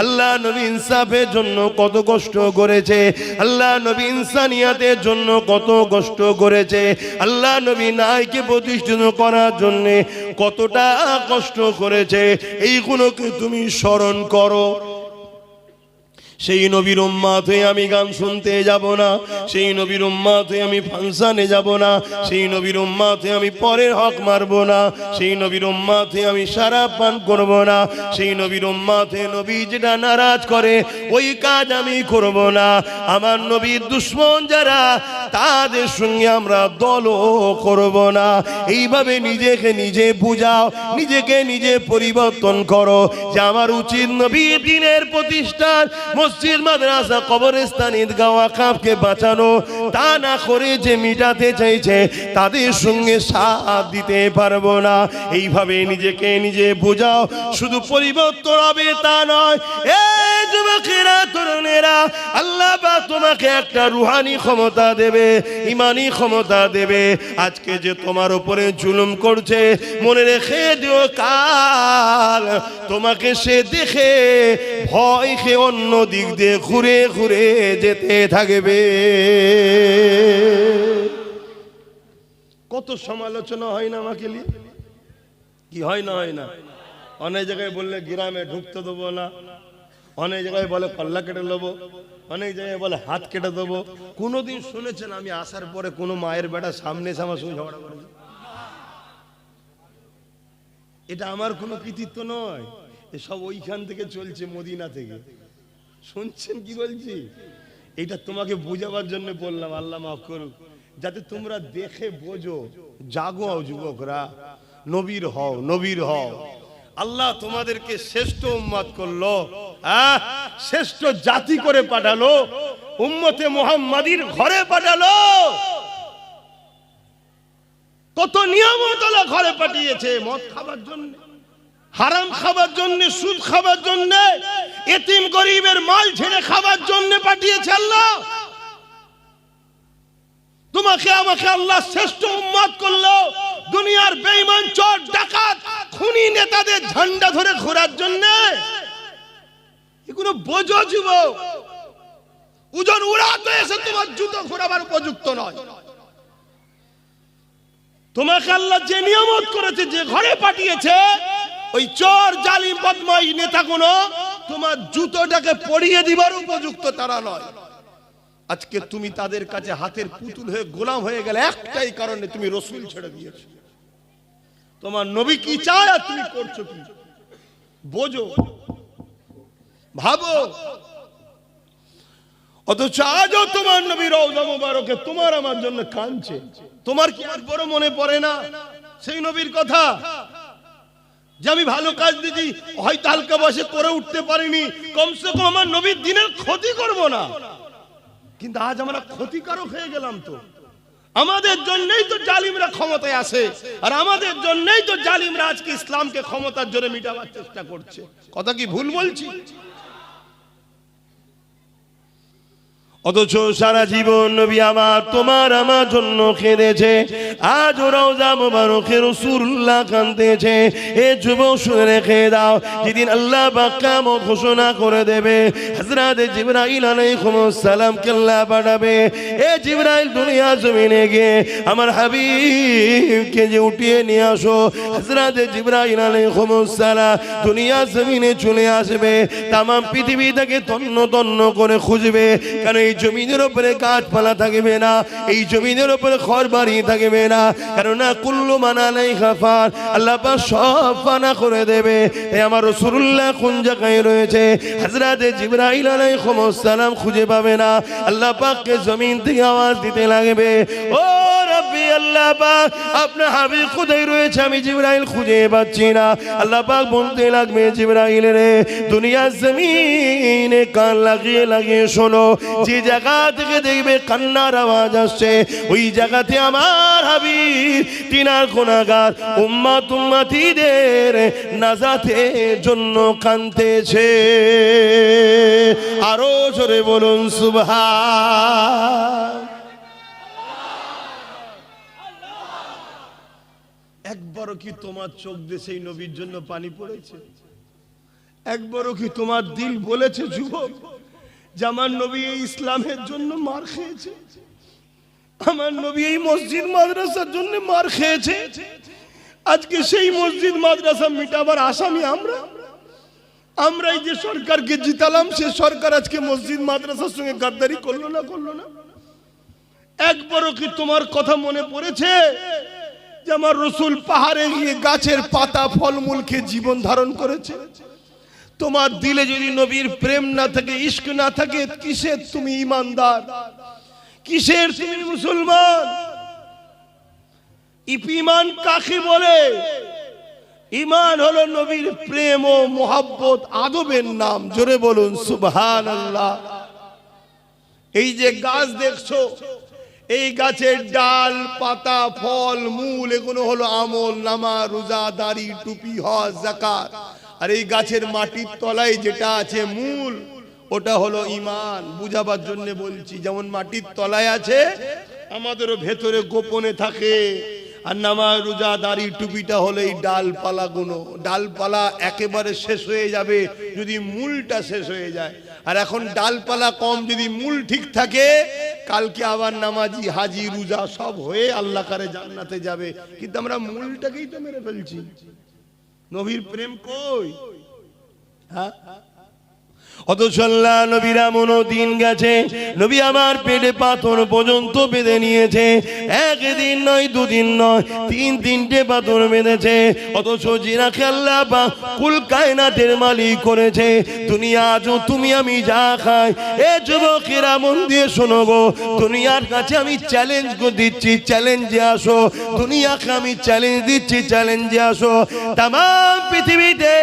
আল্লাহ নবী ইনসাফের জন্য কত কষ্ট করেছে, আল্লাহ নবী ইনসানিয়াতের জন্য কত কষ্ট করেছে, আল্লাহ নবী নাইকে প্রতিষ্ঠিত করার জন্য কতটা কষ্ট করেছে, এইগুলোকে তুমি স্মরণ করো। সেই নবীর উম্মত হয়ে আমি গান শুনতে যাব না, সেই নবীর উম্মত হয়ে আমি ফাংশনে যাব না, সেই নবীর উম্মত হয়ে আমি পরের হক মারব না, সেই নবীর উম্মত হয়ে আমি শরাব পান করব না, সেই নবীর উম্মত হয়ে নবী যেটা নারাজ করে ওই কাজ আমি করব না। আমার নবীর দুশমন যারা তাদের সঙ্গে আমরা দলও করব না। এইভাবে নিজেকে নিজে বুঝাও, নিজেকে নিজে পরিবর্তন করো যে আমার উচিত নবীর দ্বীনের প্রতিষ্ঠান, মসজিদ, মাদ্রাসা, কবরস্থান, ঈদগাহ, ওয়াকফকে বাঁচানো, তা না করে যে মিটাতে চাইছে তাদের সঙ্গে সাথ দিতে পারবো না। এইভাবে নিজেকে নিজে বোঝাও। শুধু পরিবর্তন হবে তা নয়, এই যুবকেরা, তরুণেরা, আল্লাহ পাক তোমাকে একটা রুহানি ক্ষমতা দেবে, ইমানি ক্ষমতা দেবে। আজকে যে তোমার উপরে জুলুম করছে, মনে রেখে দিও কাল তোমাকে সে দেখে ভয় খেয়ে অন্য দিক দিয়ে ঘুরে ঘুরে যেতে থাকবে। কত সমালোচনা হয় না আমাকে নিয়ে, কি হয় না হয় না? অনেক জায়গায় বললে গ্রামে ঢুকতে দেবো না, অনেক জায়গায় বলে কল্লা কেটে নেবো, অনেক জায়গায় বলে হাত কেটে দেবো। কোনোদিন শুনেছেন আমি আসার পরে কোনো মায়ের বেটা সামনে এসে আমার সঙ্গে ঝগড়া করেছে? এটা আমার কোনো কৃতিত্ব নয়, এসব ওইখান থেকে চলছে, মদিনা থেকে। শুনছেন কি বলছি? এটা তোমাকে বোঝাবার জন্য বললাম, আল্লাহ মাফ করুক, যাতে তোমরা দেখে বোঝো। জাগো যুবকরা, নবীর হও, নবীর হও। আল্লাহ তোমাদেরকে শ্রেষ্ঠ উম্মত করলো, শ্রেষ্ঠ জাতি করে পাঠালো, উম্মতে মুহাম্মাদির ঘরে পাঠালো। কত নিয়ামত আল্লাহ ঘরে পাঠিয়েছে, মদ খাবার জন্য, হারাম খাবার জন্য, সুদ খাবার জন্য, এতিম গরিবের মাল ছেড়ে খাবার জন্য পাঠিয়েছে আল্লাহ। তোমাকে আমাকে আল্লাহ শ্রেষ্ঠ উম্মত করলো দুনিয়ার বেঈমান, চোর, ডাকাত, খুনি নেতাদের ঝান্ডা ধরে ঘোরার জন্য। এগুলো বোঝো যুবক, ওজন উড়াতে এসে তোমার জুতো ঘোরাবার উপযুক্ত নয়। তোমাকে আল্লাহ যে নিয়ামত করেছে, যে ঘরে পাঠিয়েছে, ওই চোর, জালিম, বদমাই নেতাগুলো তোমার জুতোটাকে পরিয়ে দিবার উপযুক্ত তারা নয়। আজকে তুমি তাদের কাছে হাতের পুতুল হয়ে গোলাম হয়ে গেলে একটাই কারণে, তুমি রসুল ছেড়ে দিয়েছো। তোমার নবী কি চায় আর তুমি করছো কি? বোঝো, ভাবো। অথচ আজও তোমার নবী রওজা মুবারকে তোমার আমার জন্য কাঁদছে। তোমার কি আর বড় মনে পড়ে না সেই নবীর কথা, যে আমি ভালো কাজ দিয়েছি, হয়তো হালকা বয়সে করে উঠতে পারিনি, কমসে কম আমার নবীর দিনের ক্ষতি করব না। কিন্তু আজ আমরা ক্ষতিকারক হয়ে গেলাম। তো আমাদের জন্যই তো জালিমরা ক্ষমতায় আসে, আর আমাদের জন্যই তো জালিমরা আজকে ইসলামকে ক্ষমতার জোরে মিটাবার চেষ্টা করছে। কথা কি ভুল বলছি? অথচ সারা জীবন নবী আমার তোমার আমার জন্য কেঁদেছে। আজ রওজা মুবারকে রাসূলুল্লাহ কাঁদতেছে। এ যুবক শুনে রেখে দাও, যেদিন আল্লাহ পাক কিয়ামত ঘোষণা করে দেবে, হযরত জিবরাইল আলাইহিস সালামকে আল্লাহ পাঠাবে। এ জিবরাইল, দুনিয়া জমিনে গিয়ে আমার হাবিবকে যে উঠিয়ে নিয়ে আসো। হযরত জিবরাইল আলাইহিস সালাম দুনিয়া জমিনে চলে আসবে, তাম পৃথিবী থেকে তন্ন তন্ন করে খুঁজবে, কারণ এই জমিনের উপরে গাছপালা থাকবে না, এই জমিনের উপরে ঘরবাড়ি থাকবে না, কারণ কুল্লু মান আলাইহা ফান, আল্লাহ পাক সব ফানা করে দেবে। এই আমার রাসূলুল্লাহ কোন জায়গায় রয়েছে, হযরত জিবরাইল আলাইহিস সালাম খুঁজে পাবে না। আল্লাহ পাককে জমিন থেকে আওয়াজ দিতে লাগবে, ও রব্বি, আল্লাহ পাক আপনার হাবিব কোথায় রয়েছে, আমি জিবরাইল খুঁজে পাচ্ছি না। আল্লাহ পাক বলতে লাগবে, জিবরাইল রে, দুনিয়ার জমিনে কান লাগিয়ে লাগিয়ে শোনো, যে জায়গা থেকে দেখবে কান্নার আওয়াজ আসছে, ওই জায়গাতে আমার হাবিব তিনার গুনাহগার উম্মত উম্মতিদের নাজাতের জন্য কাঁদতেছে। আরো জোরে বলুন সুবহান। একবারও কি তোমার চোখ দিয়ে সেই নবীর জন্য পানি পড়েছে? একবারও কি তোমার দিল বলেছে যুবক যে আমার নবী এই ইসলামের জন্য মার খেয়েছে, আমার নবী এই মসজিদ মাদ্রাসার জন্য মার খেয়েছে, আজকে সেই মসজিদ মাদ্রাসা মিটাবার আসামি আমরা এই যে সরকারকে জিতালাম সে সরকার আজকে মসজিদ মাদ্রাসার সঙ্গে গাদ্দারি করলো না? একবারও কি তোমার কথা মনে পড়েছে যে আমার রসুল পাহাড়ে গিয়ে গাছের পাতা ফলমূল খেয়ে জীবন ধারণ করেছে? তোমার দিলে যদি নবীর প্রেম না থাকে, ইশক না থাকে, কিসের তুমি ঈমানদার, কিসের তুমি মুসলমান? ঈমান কাকে বলে? ঈমান হলো নবীর প্রেম ও মোহাব্বত, আদবের নাম। জোরে বলুন সুবহানাল্লাহ। এই যে গাছ দেখছো, এই গাছের ডাল, পাতা, ফল, মূল, এগুলো হলো আমল, নামাজ, রোজা, দাড়ি, টুপি, হজ, যাকাত। আর এই গাছের মাটির তলায় যেটা আছে মূল, ওটা হলো ঈমান। বুঝাবার জন্য বলছি, যেমন মাটির তলায় আছে আমাদেরও ভেতরে গোপনে থাকে। আর নামাজ, রোজা, দাড়ি, টুপিটা হলো এই ডালপালা গুলো। ডালপালা একেবারে শেষ হয়ে যাবে যদি মূলটা শেষ হয়ে যায়। আর এখন ডালপালা কম, যদি মূল ঠিক থাকে কালকে আবার নামাজি, হাজি, রোজা সব হয়ে আল্লাহ কারে জান্নাতে যাবে। কিন্তু আমরা মূলটাকেই তো মেরে ফেলছি। নবীর প্রেম কই? হ্যাঁ, অথচ আল্লাহ নবীর এমন দিন গেছে, নবী আমার পেটে পাথর পর্যন্ত বেঁধে নিয়েছে। একদিন নয়, দুদিন নয়, তিনটে পাথর বেঁধেছে। অথচ যিনাকে আল্লাহ পাক কুল কায়নাতের মালিক করেছে, দুনিয়া আজও তুমি আমি যা খাই। এ যুবকেরা মন দিয়ে শোনো গো, দুনিয়ার কাছে আমি চ্যালেঞ্জ দিচ্ছি, চ্যালেঞ্জে আসো। দুনিয়াকে আমি চ্যালেঞ্জ দিচ্ছি, চ্যালেঞ্জে আসো। তাম পৃথিবীতে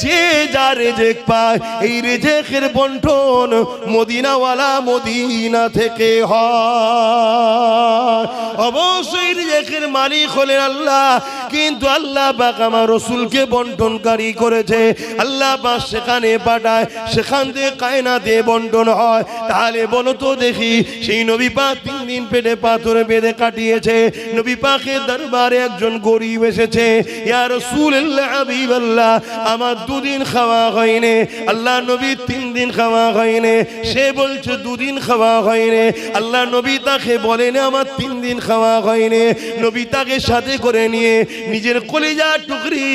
যে যা রেজেক পায়, এই রেজেকের বন্টন মদিনাওয়ালা মদিনা থেকে হয়। অবশ্যই রেজেকের মালিক হলেন আল্লাহ, কিন্তু আল্লাহ পাক আমার রাসূলকে বন্টনকারী করেছে। আল্লাহ পাক সেখানে পাঠায়, সেখান থেকে কায়নাতে বন্টন হয়। তাহলে বলো তো দেখি, সেই নবী পাক 3 দিন পেটে পাথরে বেঁধে কাটিয়েছে। নবী পাকের দরবারে একজন গরীব এসেছে, ইয়া রাসূলুল্লাহ, হাবিবাল্লাহ, আমার 2 দিন খাওয়া হয়নি। আল্লাহ নবী 3 দিন খাওয়া হয়নি। সে বলছে 2 দিন খাওয়া হয়নি। আল্লাহ নবী তাকে বলেন আমার 3 দিন খাওয়া হয়নি। নবী তাকে সাথে করে নিয়ে নিজের কলিজার টুকরি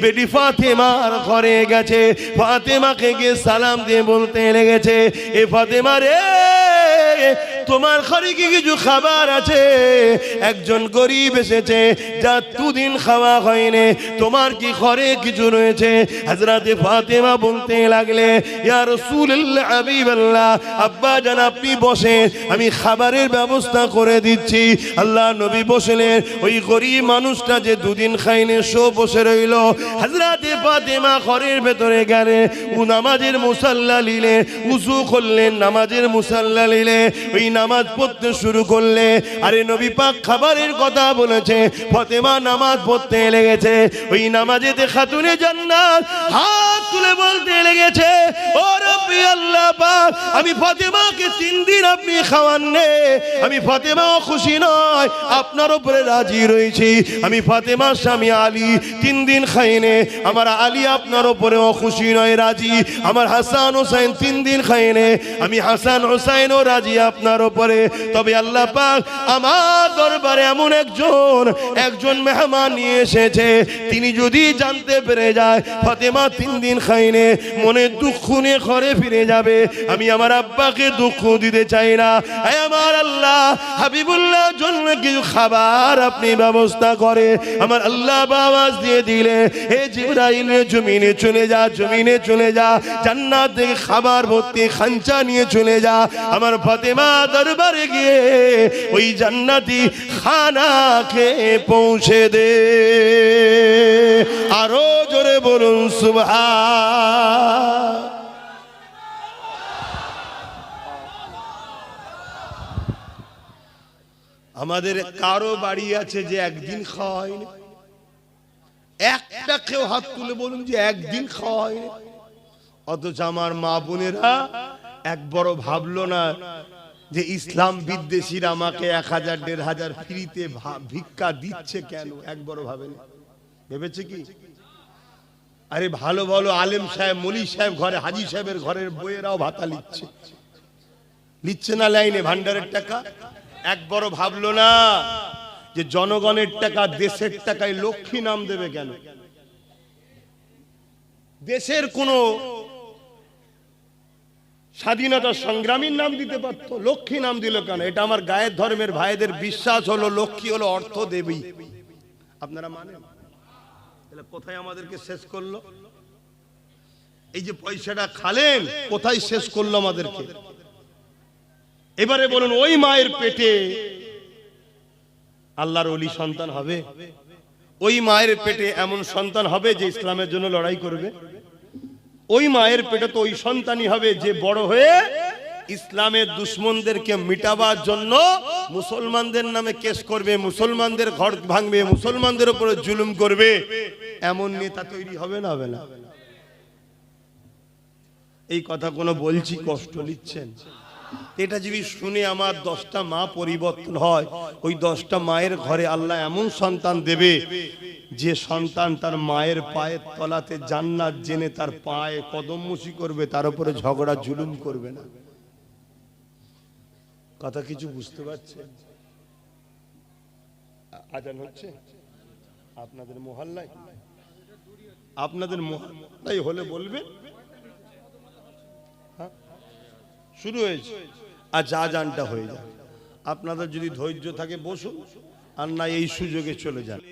বেটি ফাতেমার ঘরে গেছে। ফাতেমাকে গিয়ে সালাম দিয়ে বলতে লেগেছে, এ ফাতেমা রে, তোমার ঘরে কি কিছু খাবার আছে? একজন গরিব এসেছে, যা 2 দিন খাওয়া হয়নি, তোমার কি ঘরে কিছু রয়েছে? হযরতে ফাতেমা বলতে লাগলে, ইয়া রাসূলুল্লাহ, হাবিবাল্লাহ, আব্বা জান আপনি বসেন, আমি খাবারের ব্যবস্থা করে দিচ্ছি। আল্লাহ নবী বসলেন। ওই গরিব মানুষটা যে 2 দিন খায়নি, সে বসে রইল। হযরতে ফাতেমা ঘরের ভেতরে গেলে, ও নামাজের মুসাল্লা নিলে, উযু করলেন, নামাজের মুসাল্লা নিলে, ওই নামাজ পড়তে শুরু করলে। আরে নবী পাক খাবারের কথা বলেছে, ফাতেমা নামাজ পড়তে লেগেছে। ওই নামাজেতে খাতুনে জান্নাত হাত তুলে বলতে লেগেছে, ও রব্বি আল্লাহ পাক, আমি ফাতেমাকে 3 দিন আপনি খাওয়াননি, আমি ফাতেমাও খুশি নয়, আপনার উপরে রাজি রয়েছি। আমি ফাতেমার স্বামী আলী 3 দিন খাইনি, আমার আলী আপনার উপরেও খুশি নয়, রাজি। আমার হাসান হোসেন 3 দিন খাইনি, আমি হাসান হোসেনও রাজি আপনার উপরে। তবে আল্লাহ পাক আমার দরবারে এমন একজন মেহমান নিয়ে এসেছে, তিনি যদি জানতে পেরে যায় ফাতেমা 3 দিন খাইনি, মনে দুঃখ নিয়ে ঘরে ফিরে যাবে। আমি আমার আব্বাকে দুঃখ দিতে চাই না। আমার আল্লাহ হাবিবুল্লাহ জন্য কিছু খাবার আপনি ব্যবস্থা করে। আমার আল্লাহ আওয়াজ দিয়ে দিলে, হে জিবরাইল, জমিনে চলে যা, জমিনে চলে যা, জান্নাত থেকে খাবার ভর্তি খাঞ্চা নিয়ে চলে যা। আমার ফাতেমা দরবারে গিয়ে ওই জান্নাতি খানা খেয়ে পৌঁছে দে। আরো জোরে বলুন সুবহান। আমাদের কারো বাড়ি আছে যে একদিন খাওয়া হয়নি? একটা কেউ হাত তুলে বলুন যে একদিন খাওয়া হয়নি। অথচ আমার মা বোনেরা একবারও ভাবলো না যে ইসলাম বিদ্বেষীরা আমাকে 1000 1500 ফ্রিতে ভিক্ষা দিচ্ছে কেন, একবারও ভাবেনি। ভেবেছে কি? আরে ভালো ভালো আলেম সাহেব, মলি সাহেব ঘরে, হাজি সাহেবের ঘরের বইয়েরাও ভাতা লিচ্ছে না লাইনে ভান্ডারের টাকা। একবারও ভাবলো না যে জনগণের টাকা, দেশের টাকায় লক্ষ্মী নাম দেবে কেন? দেশের কোন স্বাধীনতা সংগ্রামীর নাম দিতে পারতো, লক্ষ্মী নাম দিল কেন? এটা আমার গায়ের ধর্মের ভাইদের বিশ্বাস হলো লক্ষ্মী হলো অর্থ দেবী। আপনারা মানেন? তাহলে কোথায় আমাদেরকে শেষ করলো? এই যে পয়সাটা খালেন কোথায় শেষ করলো আমাদেরকে? এবারে বলুন, ওই মায়ের পেটে আল্লাহর ওলি সন্তান হবে? ওই মায়ের পেটে এমন সন্তান হবে যে ইসলামের জন্য লড়াই করবে? ওই মায়ের পেটে তো ওই সন্তানই হবে যে বড় হয়ে ইসলামের দুশ্মনদেরকে মিটাবার জন্য মুসলমানদের নামে কেস করবে, মুসলমানদের ঘর ভাঙবে, মুসলমানদের উপরে জুলুম করবে। এমন নেতা তৈরি হবে না? হবে না? এই কথা কোনো বলছি, কষ্ট নিচ্ছেন? এটা যদি শুনে আমার 10টা মা পরিবর্তন হয়, ওই 10টা মায়ের ঘরে আল্লাহ এমন সন্তান দেবে যে সন্তান তার মায়ের পায়ের তলাতে জান্নাত জেনে তার পায়ে কদমমুশি করবে, তার উপরে ঝগড়া জুলুম করবে না। কথা কিছু বুঝতে পারছেন? আজান হচ্ছে আপনাদের মহল্লায়? আপনাদের মহল্লায় হলে বলবে। শুরু হয়েছে, আচ্ছা আজানটা হয়ে যায়। আপনাদের যদি ধৈর্য থাকে বসুন, আর না এই সুযোগে চলে যান।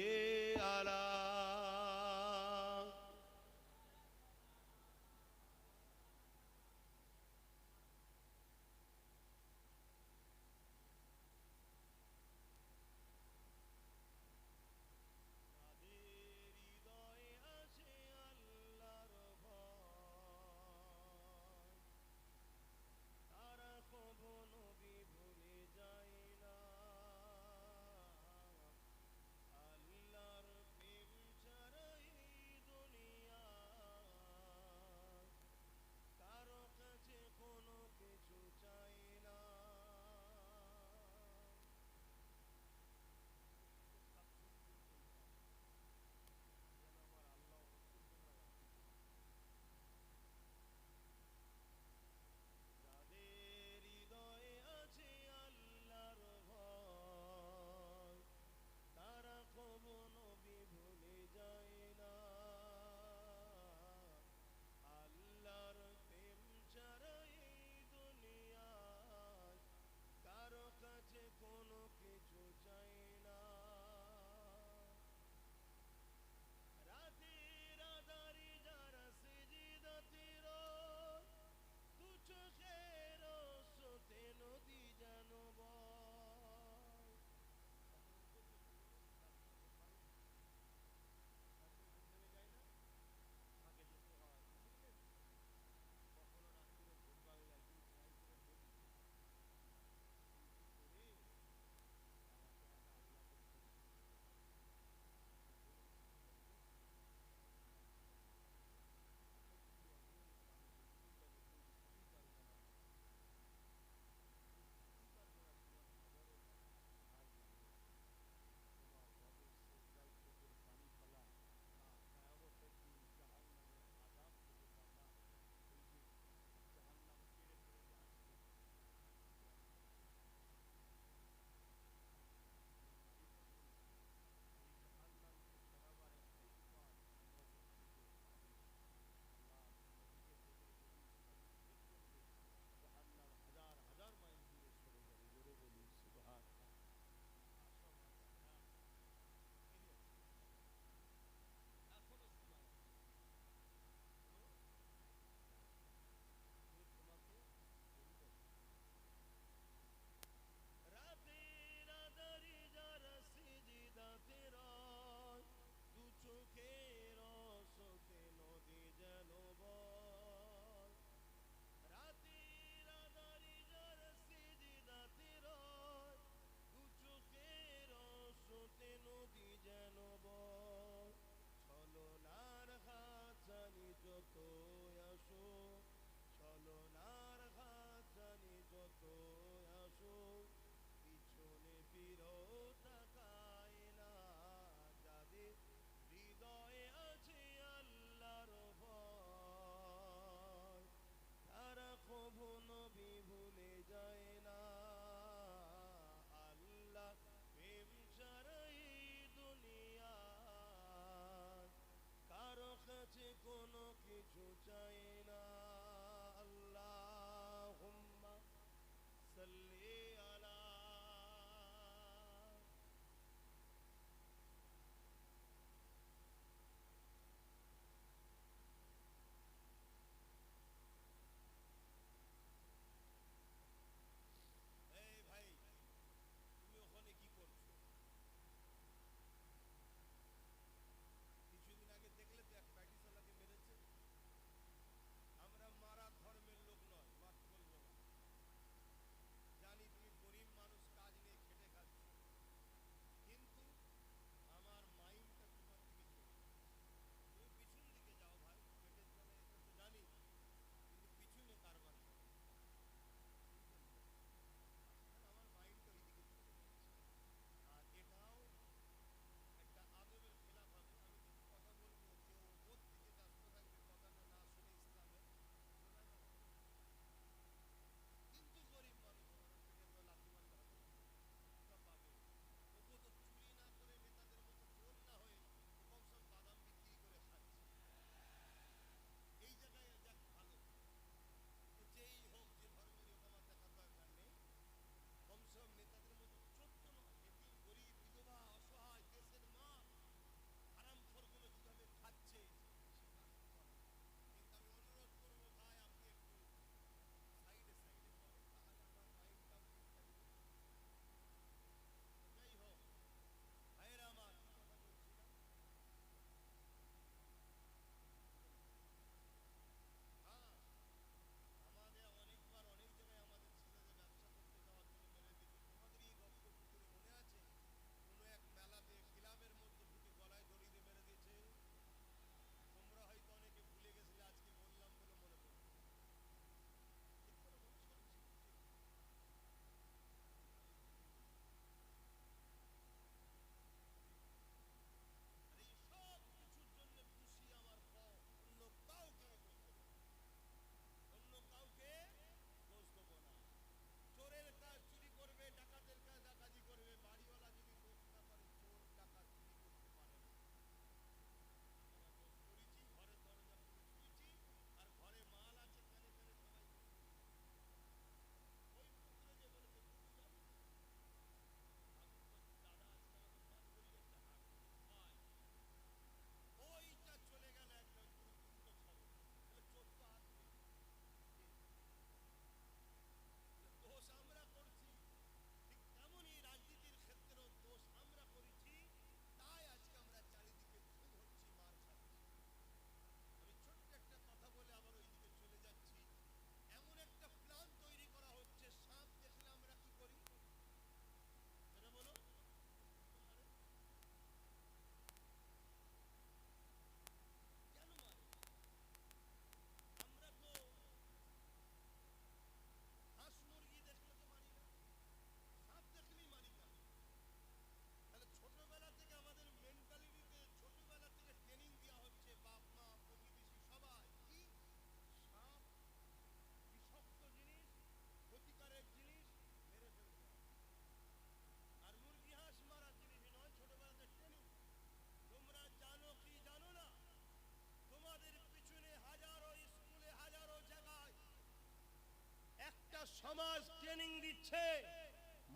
ট্রেনিং দিচ্ছে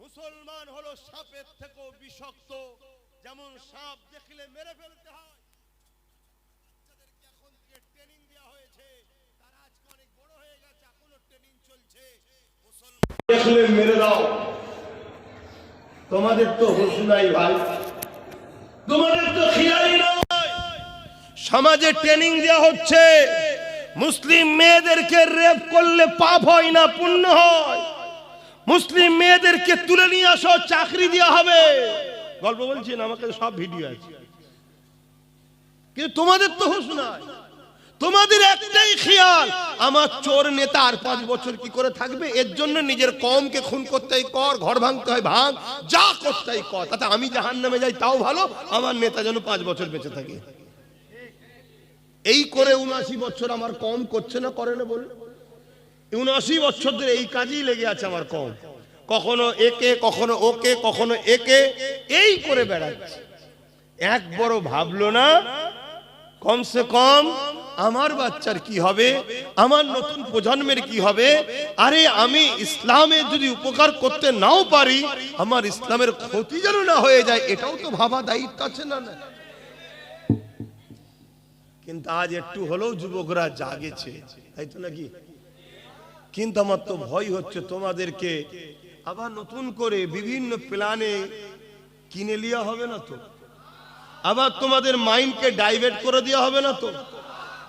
মুসলমান হলো সাপের থেকেও বিষাক্ত, যেমন সাপ দেখলে মেরে ফেলতে হয়। বাচ্চাদেরকে এখন থেকে ট্রেনিং দেওয়া হয়েছে, তারা আজকে অনেক বড় হয়ে গেছে, এখনো ট্রেনিং চলছে। মুসলমান দেখলে মেরে দাও। তোমাদের তো হুঁশ নাই ভাই, তোমাদের তো খেয়ালই নাই। সমাজে ট্রেনিং দেওয়া হচ্ছে মুসলিম মেয়েদেরকে রেপ করলে পাপ হয় না, পুণ্য হয়। মুসলিম মেয়েদেরকে তুলে নিয়ে আসো, চাকরি দেওয়া হবে। গল্প বলছি না, আমাকে সব ভিডিও আছে। কিন্তু তোমাদের তো হুঁশ নাই, তোমাদের একটাই খেয়াল, আমার চোর নেতা আর 5 বছর কি করে থাকবে, এর জন্য নিজের কওমকে খুন করতে হয় কর, ঘর ভাঙতে হয় ভাঙ, যা করতে হয় কর, তাতে আমি জাহান্নামে যাই তাও ভালো, আমার নেতা যেন 5 বছর বেঁচে থাকে। এই করে 79 বছর আমার কওম করছে না, করে না বল? 79 বছর ধরে এই কাজেই লেগে আছে আমার কওম, কখনো একে কখনো ওকে কখনো একে, এই করে বেড়াচ্ছে। একবারও ভাবলো না কমসে কম আমার বাচ্চার কি হবে, আমার নতুন প্রজন্মের কি হবে। আরে আমি ইসলামের যদি উপকার করতে নাও পারি, আমার ইসলামের ক্ষতি যেন না হয়ে যায়, এটাও তো ভাবা দায়িত্ব আছে না? কিন্তু আজ একটু হলেও যুবকরা জাগেছে, তাই তো নাকি? কিন্তু আমার তো ভয় হচ্ছে তোমাদেরকে আবার নতুন করে বিভিন্ন প্ল্যানে কিনে লিয়া হবে না তো, আবার তোমাদের মাইন্ডকে ডাইভার্ট করে দেওয়া হবে না তো?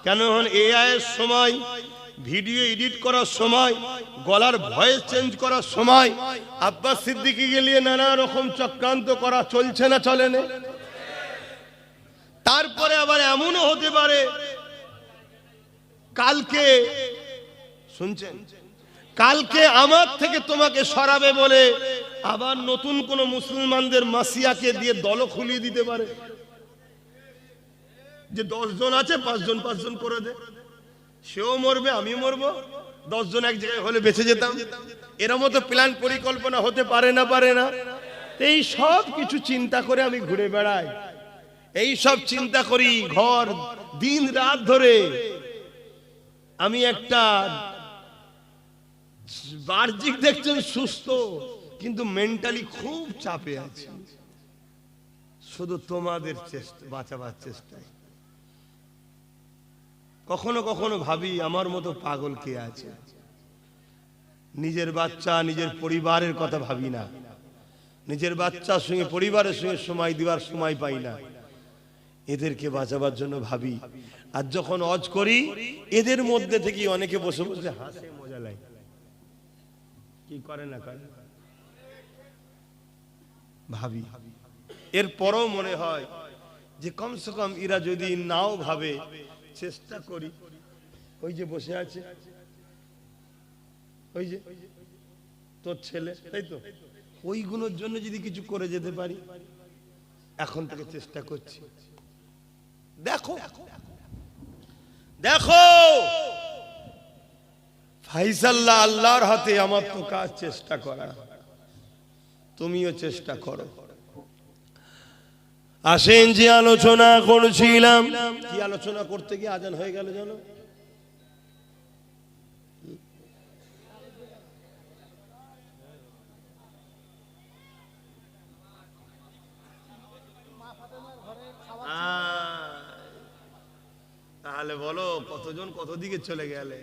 কেন এখন এআই এর সময়, ভিডিও এডিট করার সময়, গলার ভয়েস চেঞ্জ করার সময় আব্বাস সিদ্দিকীকে নিয়ে নানা রকম চক্রান্ত করা চলছে না, চলে না? তারপরে আবার এমনও হতে পারে কালকে, শুনছেন, কালকে আমার থেকে তোমাকে সরাবে বলে আবার নতুন কোন মুসলমানদের মাসিয়াকে দিয়ে দল খুলিয়ে দিতে পারে, যে 10 জন আছে 5 জন 5 জন করে দে, সেও মরবে আমি মরবো, 10 জন এক জায়গায় হলে বেঁচে যেতাম। এরম তো প্ল্যান পরিকল্পনা হতে পারে না, পারে না? এই সব কিছু চিন্তা করে আমি ঘুরে বেড়াই, এই সব চিন্তা করি ঘর দিন রাত ধরে। আমি একটা বাহ্যিক দেখছেন সুস্থ, কিন্তু মেন্টালি খুব চাপে আছি, শুধু তোমাদের চেষ্টা, বাঁচাবার চেষ্টায়। কখনো কখনো ভাবি আমার মতো পাগল কে আছে? নিজের বাচ্চা নিজের পরিবারের কথা ভাবি না, নিজের বাচ্চার সঙ্গে পরিবারের সঙ্গে সময় দেওয়ার সময় পাই না, এদেরকে বাঁচাবার জন্য ভাবি। আর যখন অজ করি এদের মধ্যে থেকে অনেকে বসে বসে হাসে, মজা লাগে, কি করে না করে ভাবি। এরপরও মনে হয় যে কমসে কম এরা যদি নাও ভাবে, চেষ্টা করি। ওই যে বসে আছে, ওই যে তোর ছেলে, তাই তো, ওইগুলোর জন্য যদি কিছু করে যেতে পারি, এখন থেকে চেষ্টা করছি। দেখো দেখো ফাইসাল্লাহ আল্লাহর হাতে, আমার তো কাজ চেষ্টা করা, তুমিও চেষ্টা করো। আসেন যে আলোচনা করছিলাম, কি আলোচনা করতে গিয়ে আজান হয়ে গেল জানো? তাহলে বলো কতজন কত দিকে চলে গেলে।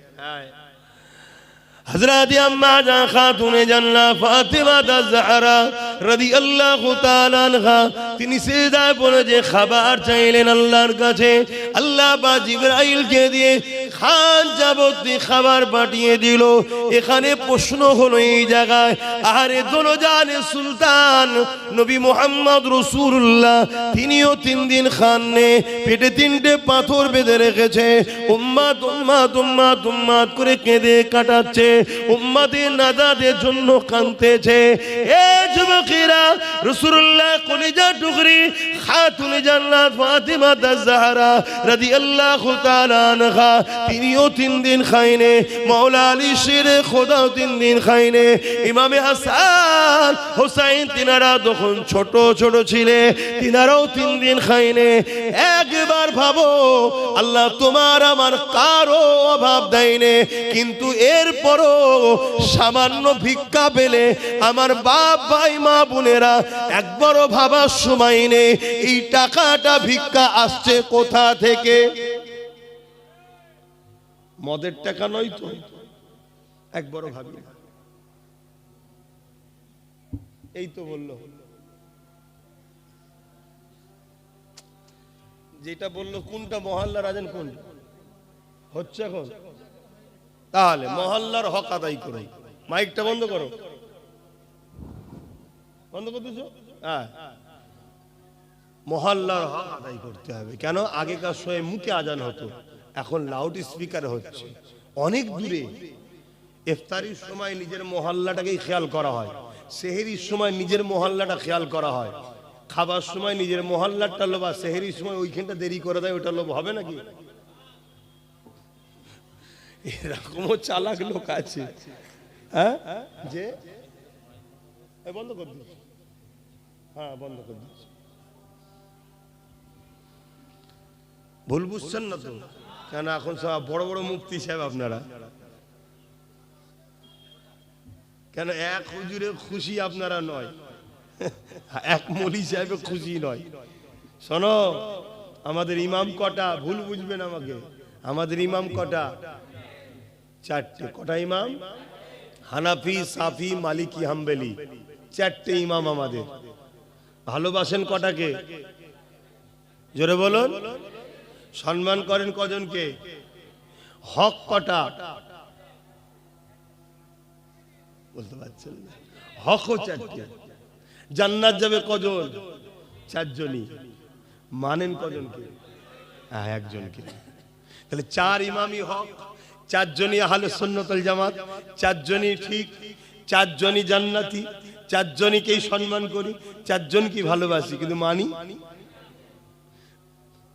হযরত আম্মা জান খাতুনে জান্নাত ফাতিমা আয-জাহরা রাদিয়াল্লাহু তাআলা আনহা, তিনি সিজদায় পড়ে যে খাবার চাইলেন আল্লাহর কাছে, আল্লাহ বা জিবরাইলকে দিয়ে খান যাবতীয় খাবার পাঠিয়ে দিল। এখানে প্রশ্ন হলো এই জায়গায়, আরে দোলজানে সুলতান নবী মুহাম্মদ রাসূলুল্লাহ, তিনিও 3 দিন খান নে, পেটে 3টে পাথর বেঁধে রেখেছে, উম্মাত উম্মাত উম্মাত উম্মাত করে কেঁদে কাটাচ্ছে, উম্মতের নাজাতের জন্য কাঁদতেছে। এ যুবকেরা, রাসূলুল্লাহ কলিজা টুকরি খাতুনে জান্নাত ফাতিমা আয-জাহরা রাদিয়াল্লাহু তাআলা আনহা, তিনিও 3 দিন খায়নি, মাওলা আলী শেরে খোদাও 3 দিন খায়নি, ইমামে হাসান হুসাইন তিনারা তখন ছোট ছোট ছিলেন, তিনারাও 3 দিন খায়নি। একবার ভাবো আল্লাহ তোমার আমার কারো অভাব দেয়নি, কিন্তু এরপরও সামান্য ভিক্ষা পেলে আমার বাপ ভাই মা বোনেরা একবারও ভাবার সময় নেই এই টাকাটা ভিক্ষা আসছে কোথা থেকে। মদের টাকা নয় তো, একবারও ভাবি। এই তো বললো, যেটা বললো কোনটা মহল্লা রাজেন কোন হচ্ছে এখন, তাহলে মহল্লার হক আদায় করো। মাইকটা বন্ধ করো, বন্ধ করতেছ। হ্যাঁ, মহল্লার হক আদায় করতে হবে। কেন? আগেকার সময় মুখে আজান হতো, এখন লাউড স্পিকার হচ্ছে অনেক দূরে। ইফতারির সময় নিজের মহল্লাটাকেই খেয়াল করা হয়, সেহরির সময় নিজের মহল্লাটা খেয়াল করা হয়, খাবার সময় নিজের মহল্লাটা লোভ, আর সেহরির সময় ওইখানটা দেরি করে দেয়, ওটা লোভ হবে নাকি? এরকমও চালাক লোক আছে। হ্যাঁ, যে বন্ধ করে দিচ্ছি, হ্যাঁ বন্ধ করে দিচ্ছি। ভুল বুঝছেন না তো? কেন এখন সব বড় বড় মুফতি সাহেব আপনারা, কেন এক হুজুরে খুশি আপনারা নয়, এক মৌলী সাহেবে খুশি নয়। শোনো, আমাদের ইমাম কটা? ভুল বুঝবেন আমাকে, আমাদের ইমাম কটা? চারটে। কটা ইমাম? হানাফি, সাফি, মালিকি, হাম্বলি, চারটে ইমাম আমাদের। ভালোবাসেন কটাকে? জোরে বলুন। সম্মান করেন কজনকে? হক কটা? বলতে পারছেন না? হকও চারটে। জান্নাত যাবে কজন? চারজনই। মানেন কজনকে? একজনকে। তাহলে চার ইমামই হক, চারজনই আহলে সুন্নাত ওয়াল জামাত, চারজনই ঠিক, চারজনই জান্নাতি, চারজনকেই সম্মান করি, চারজনকে ভালোবাসি, কিন্তু মানি।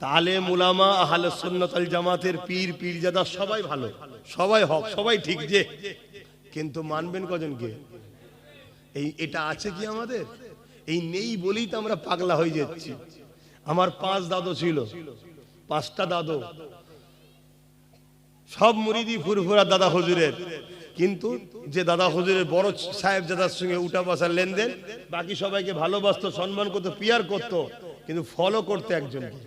তাহলে উলামা আহলে সুন্নাত ওয়াল জামাতের পীর পীরজাদা সবাই ভালো, সবাই হক, সবাই ঠিক, যে কিন্তু মানবেন কজনকে? এটা আছে কি আমাদের? এই নেই বলেই তো আমরা পাগলা হয়ে যাচ্ছি। আমার 5 দাদু ছিল, 5টা দাদু, সব মুরিদি ফুরফুরা দাদা হুজুরের, কিন্তু যে দাদা হুজুরের বড় সাহেব দাদার সঙ্গে উঠা বসার লেনদেন, বাকি সবাইকে ভালোবাসতো, সম্মান করতো, পিয়ার করতো, কিন্তু ফলো করতে একজনকে।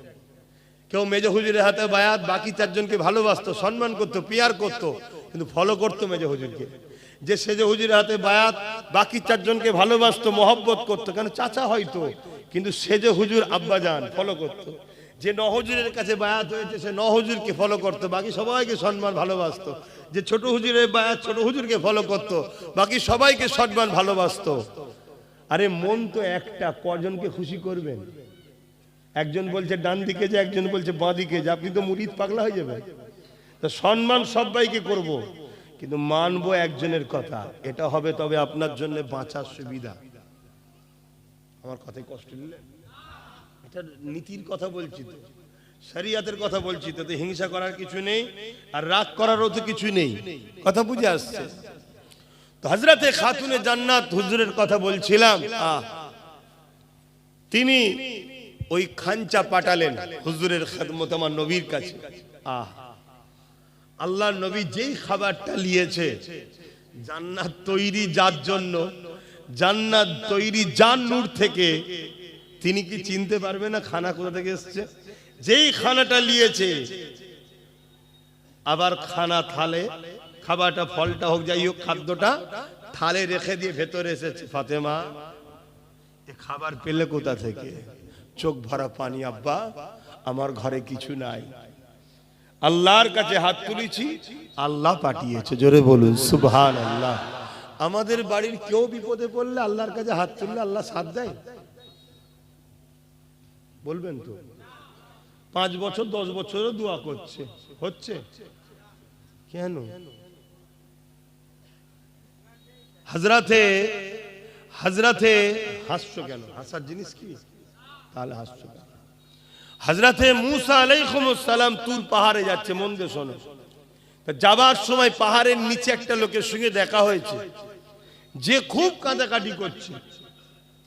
কেউ মেজো হুজুরের হাতে বায়াত, বাকি 4জনকে ভালোবাসতো, সম্মান করতো, পিয়ার করতো, কিন্তু ফলো করতো মেজো হুজুরকে। যে সেজে হুজুরের হাতে বায়াত, বাকি 4জনকে ভালোবাসতো, মহব্বত করতো, কেন চাচা হয়তো, কিন্তু সেজে হুজুর আব্বাজান ফলো করতো। যে নহজুরের কাছে বায়াত হয়েছে সে নহজুরকে ফলো করতো, বাকি সবাইকে সম্মান ভালোবাসতো। যে ছোট হুজুরের বায়াত, ছোট হুজুরকে ফলো করতো, বাকি সবাইকে সম্মান ভালোবাসতো। আরে মন তো একটা, কজনকে খুশি করবেন? একজন বলছে ডান দিকে যে, একজন বলছে বাঁ দিকে যে, আপনি তো মুরিদ পাগলা হয়ে যাবেন। তো সম্মান সবাইকে করব, কিন্তু মানবো একজনের কথা, এটা হবে তবে আপনার জন্য বাঁচার সুবিধা। আমার কথায় কষ্ট নিলে? এটা নীতির কথা বলছি তো, শরিয়াতের কথা বলছি তো, হিংসা করার কিছু নেই, আর রাগ করারও তো কিছু নেই। কথা বুঝে আসছে তো? হযরতে খাতুনে জান্নাত হুজুরের কথা বলছিলাম। তিনি ওই খাঞ্চা পাঠালেন হুজুরের খেদমত আমার নবীর কাছে। আল্লাহর নবী যেই খাবারটা নিয়েছে, জান্নাত তৈরি যার জন্য, জান্নাত তৈরি যার নূর থেকে, তিনি কি চিনতে পারবে না খানা কোথা থেকে এসেছে? যেই খানাটা নিয়েছে, আবার খানা থালে, খাবারটা ফলটা হোক যাই হোক, খাদ্যটা থালে রেখে দিয়ে ভেতরে এসেছে। ফাতেমা এ খাবার পেলে কোথা থেকে? চোখ ভরা পানি, আব্বা আমার ঘরে কিছু নাই, আল্লাহর কাছে হাত তুলেছি, আল্লাহ পাঠিয়েছে। জোরে বলুন সুবহানাল্লাহ। আমাদের বাড়ির কেউ বিপদে পড়লে আল্লাহর কাছে হাত তুললে আল্লাহ সাথ দেয়? বলবেন তো? 5 বছর 10 বছরও দোয়া করছে, হচ্ছে কেন? হযরতে হাসছো কেন? হাসার জিনিস কি? তাহলে হাসছো কেন? হযরতে মুসা আলাইহিস সালাম তুর পাহাড়ে যাচ্ছে, মন দিয়ে শোনো। যাবার সময় পাহাড়ের নিচে একটা লোকের সঙ্গে দেখা হয়েছে, যে খুব কাঁদাকাটি করছে।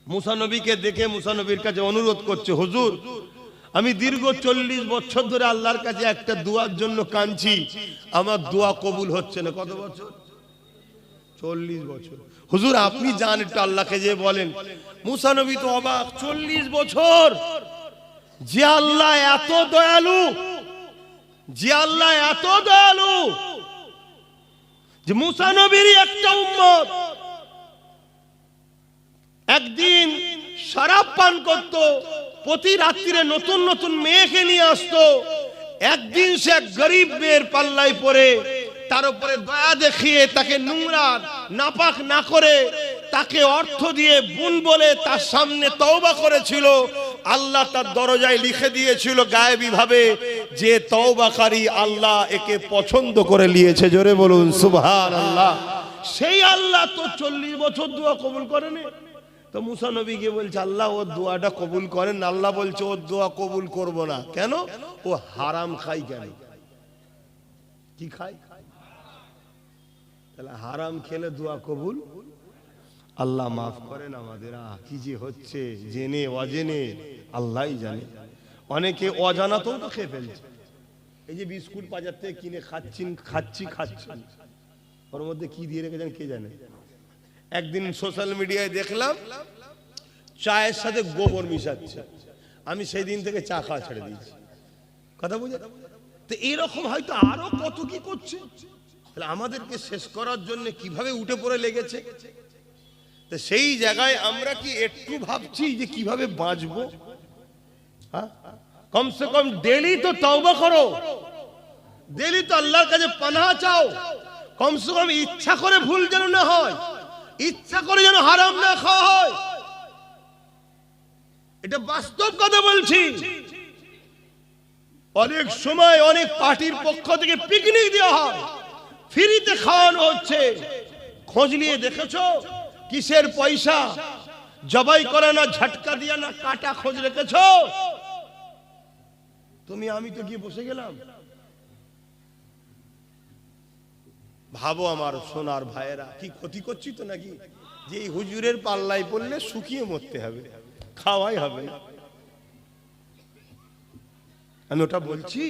মুসা নবীকে দেখে মুসা নবীর কাছে অনুরোধ করছে, হুজুর আমি দীর্ঘ 40 বছর ধরে আল্লাহর কাছে একটা দোয়ার জন্য কাঁদছি, আমার দোয়া কবুল হচ্ছে না। কত বছর? 40 বছর। হুজুর আপনি জান একটু আল্লাহকে যে বলেন। মুসা নবী তো অবাক, 40 বছর যে আল্লাহ এত দয়ালু, যে আল্লাহ এত দয়ালু, যে মুসা নবীর একটা উম্মত একদিন শরাব পান করত, প্রতি রাত্রিরে নতুন নতুন মেয়েকে নিয়ে আসতো, একদিন সে গরিব মেয়ের পাল্লায় পড়ে তার উপরে দয়া দেখিয়ে তাকে নোংরা নাপাক না করে তাকে অর্থ দিয়ে বোন বলে তার সামনে তওবা করেছিল। আল্লাহ তার দরজায় লিখে দিয়েছিল গায়েবী ভাবে যে তওবাকারী আল্লাহ একে পছন্দ করে নিয়েছে। জোরে বলুন সুবহানাল্লাহ। সেই আল্লাহ তো 40 বছর দোয়া কবুল করেনি। তো মুসা নবীকে বলছে আল্লাহ ওর দোয়াটা কবুল করেন। আল্লাহ বলছে ওর দোয়া কবুল করব না। কেন? ও হারাম খাই। কেন? কি খাই? তাহলে হারাম খেলে দোয়া কবুল? আল্লাহ মাফ করেন আমাদের। কি যে হচ্ছে জেনে অজেনে আল্লাহই জানে। অনেকে অজানাতেও তো খেয়ে ফেলছে। এই যে বিস্কুট বাজার থেকে কিনে খাচ্ছি, ওর মধ্যে কি দিয়ে রেখেছেন কে জানে। একদিন সোশ্যাল মিডিয়ায় দেখলাম চায়ের সাথে গোবর মিশাচ্ছে। আমি সেই দিন থেকে চা খাওয়া ছেড়ে দিয়েছি। কথা বুঝে? তো এরকম হয়তো আরো কত কি করছে। তাহলে আমাদেরকে শেষ করার জন্য কিভাবে উঠে পড়ে লেগেছে। তো সেই জায়গায় আমরা কি একটু ভাবছি যে কিভাবে বাঁচবো? হ্যাঁ, কমসে কম ডেলি তো তওবা করো, ডেলি তো আল্লাহর কাছে পানাহ চাও। কমসে কম ইচ্ছা করে ভুল যেন না হয়, ইচ্ছা করে যেন হারাম না খাওয়া হয়। এটা বাস্তব কথা বলছি। অনেক সময় অনেক পার্টির পক্ষ থেকে পিকনিক দেওয়া হয়, ফ্রিতে খাওয়ানো হচ্ছে। খোঁজ নিয়ে দেখেছো কিসের পয়সা? জবাই করে না, ঝটকা দিয়া না, কাটা খোঁজ রেখেছো? তুমি আমি তো গিয়ে বসে গেলাম। ভাবো আমার সোনার ভাইয়েরা, কি ক্ষতি করছি তো নাকি? যে এই হুজুরের পাল্লায় পড়লে শুকিয়ে মরতে হবে, খাওয়াই হবে না। আমি ওটা বলছি।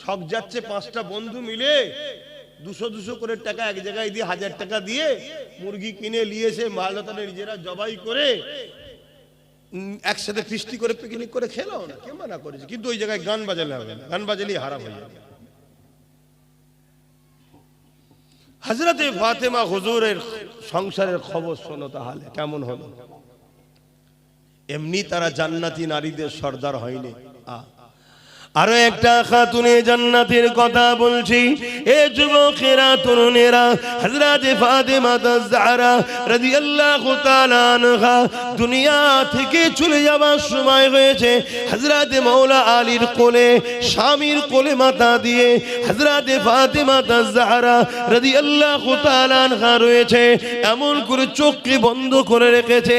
শখ যাচ্ছে 5টা বন্ধু মিলে 200 করে টাকা এক জায়গায় দিয়ে 1000 টাকা দিয়ে মুরগি কিনে নিয়েছে, মালতা নিজেরা জবাই করে একসাথে ফিস্টি করে পিকনিক করে খেলো না, কে মানা করেছে? কিন্তু ওই জায়গায় গান বাজালে হবে না, গান বাজালেই হারাম হয়ে যাবে। হযরতে ফাতেমা হুজুরের সংসারের খবর শোনো তাহলে কেমন হলো। এমনি তারা জান্নাতি নারীদের সর্দার হয়নি। আরো একটা খাতুনে জান্নাতের কথা বলছি। এ যুবকেরা, তরুণেরা, হযরতে ফাতেমা আয-জাহরা রাদিয়াল্লাহু তাআলা আনহা দুনিয়া থেকে চলে যাওয়ার সময় হয়েছে। হযরতে মাওলা আলীর কোলে, স্বামীর কোলে মাথা দিয়ে হযরতে ফাতেমা আয-জাহরা রাদিয়াল্লাহু তাআলা আনহা রয়েছে। এমন করে চোখকে বন্ধ করে রেখেছে,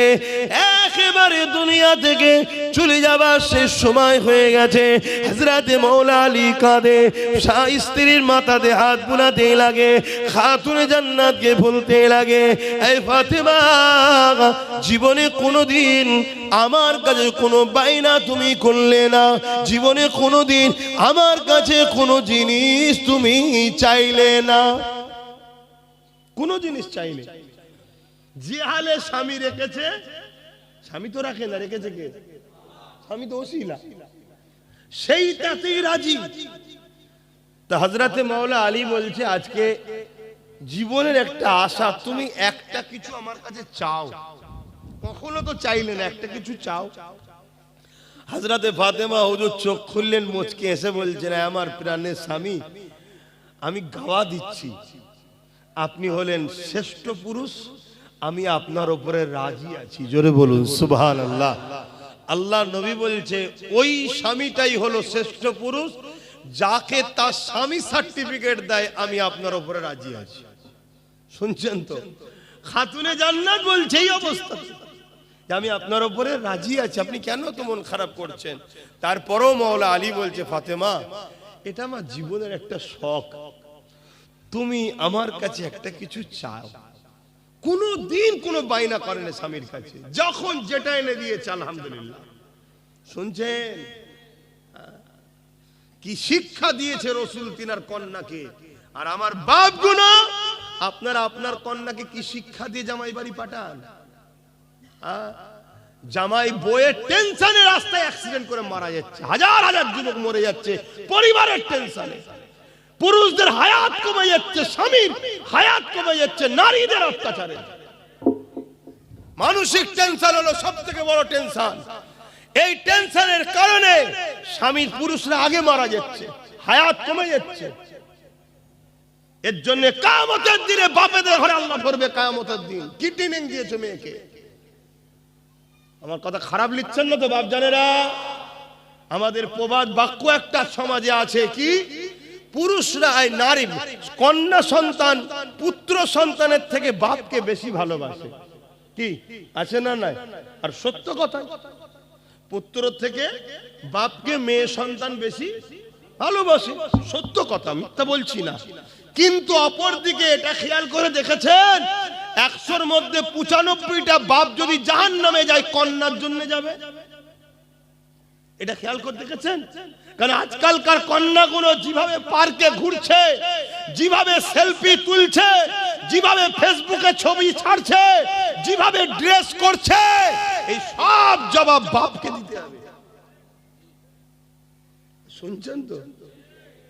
একেবারে দুনিয়া থেকে চলে যাবার শেষ সময় হয়ে গেছে। হযরতে মাওলা আলী কাঁদে, স্ত্রীর মাথাতে হাত বুলাতে লাগে, খাতুনে জান্নাতকে বলতে লাগে, এই ফাতেমা, জীবনে কোনোদিন আমার কাছে কোনো বাইনা তুমি করলে না, জীবনে কোনোদিন আমার কাছে কোনো জিনিস তুমি চাইলে না, কোনো জিনিস চাইলে। যে হালে স্বামী রেখেছে, স্বামী তো রাখে না, রেখেছে কে? স্বামী তো ওসিলা, সেইটাতেই রাজি। তো হযরতে মাওলা আলী বলছে আজকে জীবনের একটা আশা, তুমি একটা কিছু আমার কাছে চাও। কখনো তো চাইলে না, একটা কিছু চাও। হযরতে ফাতেমা হুজুর চোখ খুললেন, মুচকে এসে বলছেন, আমার প্রাণের স্বামী, আমি গাওয়া দিচ্ছি, আপনি হলেন শ্রেষ্ঠ পুরুষ, আমি আপনার উপরে রাজি আছি। জোরে বলুন সুবহানাল্লাহ। আল্লাহ নবী বলছে ওই স্বামীটাই হলো শ্রেষ্ঠ পুরুষ যাকে তার স্বামী সার্টিফিকেট দেয় আমি আপনার উপরে রাজি আছি। শুনছেন তো? খাতুনে জান্নাত বলছে এই অবস্থা, আমি আপনার উপরে রাজি আছি, আপনি কেন তো মন খারাপ করছেন? তারপরেও মাওলা আলী বলছে, ফাতেমা, এটা আমার জীবনের একটা শখ, তুমি আমার কাছে একটা কিছু চাও। কোনো দিন কোনো বাইনা করেন স্বামীর কাছে, যখন যেটা এনে দিয়েছে আলহামদুলিল্লাহ। শুনছেন? কি শিক্ষা দিয়েছে রসুল তিনার কন্যাকে। আর আমার বাপগুলো আপনারা আপনার কন্যাকে কি শিক্ষা দিয়ে জামাই বাড়ি পাঠান? জামাই বইয়ের টেনশনে রাস্তায় অ্যাক্সিডেন্ট করে মারা যাচ্ছে, হাজার হাজার যুবক মরে যাচ্ছে পরিবারের টেনশনে। পুরুষদের হায়াত কমে যাচ্ছে, স্বামীর হায়াত কমে যাচ্ছে নারীদের অত্যাচারে। মানসিক টেনশন হলো সব থেকে বড় টেনশন। এই টেনশনের কারণে স্বামীর পুরুষরা আগে মারা যাচ্ছে, হায়াত কমে যাচ্ছে। এর জন্য কিয়ামতের দিনে বাপেদের ঘরে আল্লাহ ধরবে। কিয়ামতের দিন কি ট্রেনিং দিয়েছে মেয়েকে? আমার কথা খারাপ লিখছেন না তো বাপ জানেরা? আমাদের প্রবাদ বাক্য একটা সমাজে আছে কি, পুরুষরা নারী কন্যা সন্তান পুত্র সন্তানের থেকে বাপকে বেশি ভালোবাসে। কি আছে না নাই? আর সত্য কথা, পুত্র থেকে বাপকে মেয়ে সন্তান বেশি ভালোবাসে। সত্য কথা, মিথ্যা বলছি না। কিন্তু অপরদিকে এটা খেয়াল করে দেখেছেন, 100-র মধ্যে 95টা বাপ যদি জাহান্নামে যায় কন্যার জন্য যাবে। এটা খেয়াল করে দেখেছেন? কারণ আজকালকার কন্যাগুলো যেভাবে পার্কে ঘুরছে, যেভাবে সেলফি তুলছে, যেভাবে ফেসবুকে ছবি ছাড়ছে, যেভাবে ড্রেস করছে, এই সব জবাব বাপকে দিতে হবে। শুনছেন তো?